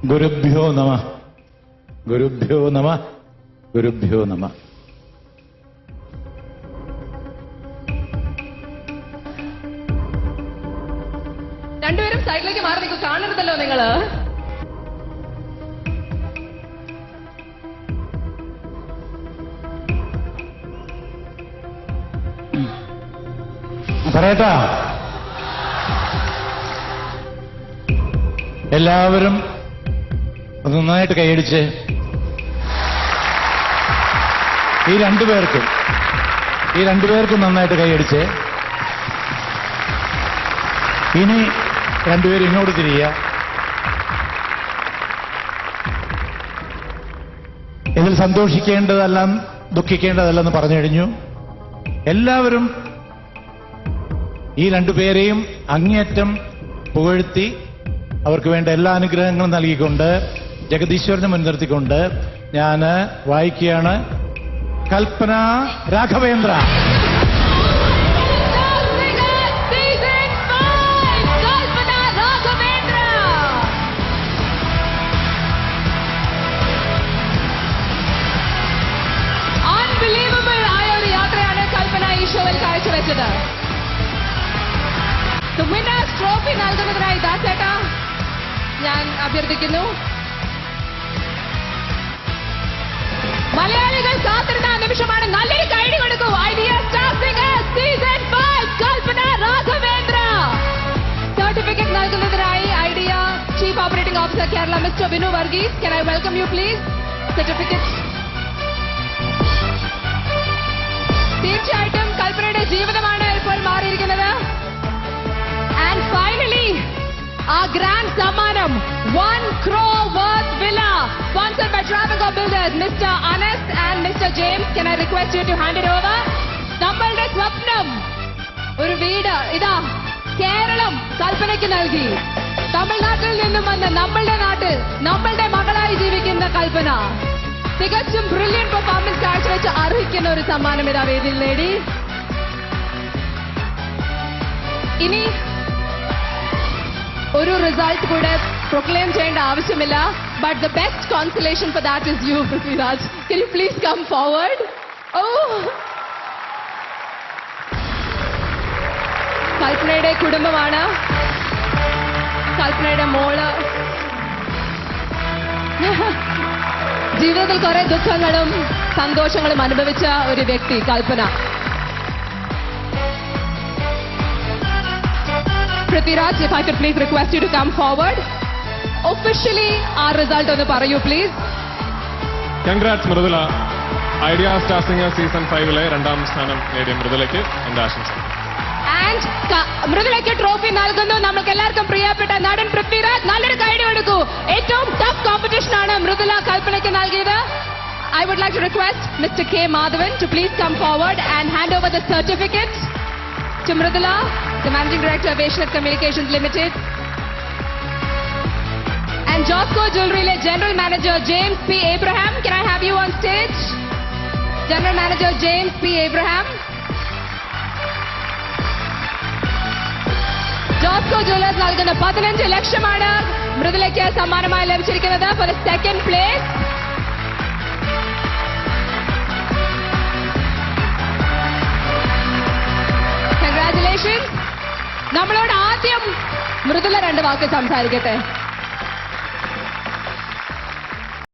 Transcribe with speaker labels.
Speaker 1: ഗുരുഭ്യോ നമഃ. ഗുരുഭ്യോ നമഃ. ഗുരുഭ്യോ നമഃ.
Speaker 2: രണ്ടുപേരും സൈഡിലേക്ക് മാറി നിൽക്കും, കാണരുതല്ലോ നിങ്ങള്.
Speaker 1: പറയട്ടാ, എല്ലാവരും നന്നായിട്ട് കൈയടിച്ച് ഈ രണ്ടുപേർക്കും നന്നായിട്ട് കൈയടിച്ച്. ഇനി രണ്ടുപേരും ഇങ്ങോട്ട് തിരിയുക. ഇതിൽ സന്തോഷിക്കേണ്ടതല്ല ദുഃഖിക്കേണ്ടതല്ലെന്ന് പറഞ്ഞു കഴിഞ്ഞു. എല്ലാവരും ഈ രണ്ടുപേരെയും അങ്ങേയറ്റം പുകഴ്ത്തി അവർക്ക് വേണ്ട എല്ലാ അനുഗ്രഹങ്ങളും നൽകിക്കൊണ്ട് ജഗദീശ്വരനെ മുൻനിർത്തിക്കൊണ്ട് ഞാൻ വായിക്കുകയാണ്. കൽപ്പന രാഘവേന്ദ്ര.
Speaker 2: അൺബിലീവബിൾ ആയ ഒരു യാത്രയാണ് കൽപ്പന ഈ ഷോയിൽ കാഴ്ചവെച്ചത്. വിന്നേഴ്സ് ട്രോഫി നൽകുന്നതിനായി ദാസേട്ടാ ഞാൻ അഭ്യർത്ഥിക്കുന്നു. മലയാളികൾ കാത്തിരുന്ന നിമിഷമാണ്. നല്ലൊരു കൈഡി കൊടുക്കൂ. ഐഡിയ സ്റ്റാർ സിംഗേഴ്സ് സീസൺ 5 കൽപ്പന രാഘവേന്ദ്ര. സർട്ടിഫിക്കറ്റ് നൽകുന്നതിനായി idea chief operating officer Kerala mister Vinu Varghese. Can I welcome you please? Certificate. തീർച്ചയായിട്ടും കൽപ്പനയുടെ ജീവിതമാണ് ഇപ്പോൾ മാറിയിരിക്കുന്നത്. And finally, our grand സമ്മാനം 1 crore worth villa sponsored by Travancore Builders, Mr. Anas and Mr. James. Can I request you to hand it over? നമ്മളുടെ സ്വപ്നം ഒരു വീട് ഇതാ കേരളം കൽപ്പനയ്ക്ക് നൽകി. തമിഴ്നാട്ടിൽ നിന്നും വന്ന് നമ്മളുടെ നാട്ടിൽ നമ്മളുടെ മകളായി ജീവിക്കുന്ന കൽപ്പന തികച്ചും ബ്രില്യന്റ് പെർഫോമൻസ് കാഴ്ചവെച്ച് അർഹിക്കുന്ന ഒരു സമ്മാനം ഇതാ വേദിയിൽ നേടി. ഇനി ഒരു റിസൾട്ട് കൂടെ പ്രൊക്ലെയിം ചെയ്യേണ്ട ആവശ്യമില്ല. But the best consolation for that is you, Prithviraj. Can you please come forward? ഓ, കൽപ്പനയുടെ കുടുംബമാണ്, കൽപ്പനയുടെ മോള്. ജീവിതത്തിൽ കുറെ ദുഃഖങ്ങളും സന്തോഷങ്ങളും അനുഭവിച്ച ഒരു വ്യക്തി കൽപ്പന. Prithviraj, if I could please request you to come forward. Officially, our result on the parayoo, please.
Speaker 3: Congrats, Mridula. Idea Star Singer Season 5 രണ്ടാം സ്ഥാനം നേടിയ മൃദുലയ്ക്ക് എന്റെ ആശംസ.
Speaker 2: And മൃദുലയ്ക്ക് ട്രോഫി നൽകുന്നു നമുക്ക് എല്ലാവർക്കും പ്രിയപ്പെട്ട നടൻ പൃഥ്വിരാജ്. നല്ലൊരു കൈഡി കൊടുക്കൂ. ഏറ്റവും ടഫ് കോമ്പറ്റീഷൻ ആണ് മൃദുല കൽപ്പനയ്ക്ക് നൽകിയത്. I would like to request Mr. K. Madhavan to please come forward and hand over the certificate to Mridula, the Managing Director of Asianet Communications Limited. And Josco Jewelry General Manager James P. Abraham. Can I have you on stage? General Manager James P. Abraham. Josco Jewelers നൽകുന്ന 15 ലക്ഷമാണ് മൃദുലയ്ക്ക് സമ്മാനമായി ലഭിച്ചിരിക്കുന്നത് for the second place. Congratulations. നമ്മളോട് ആദ്യം മൃദുല 2 വാക്ക് സംസാരിക്കട്ടെ.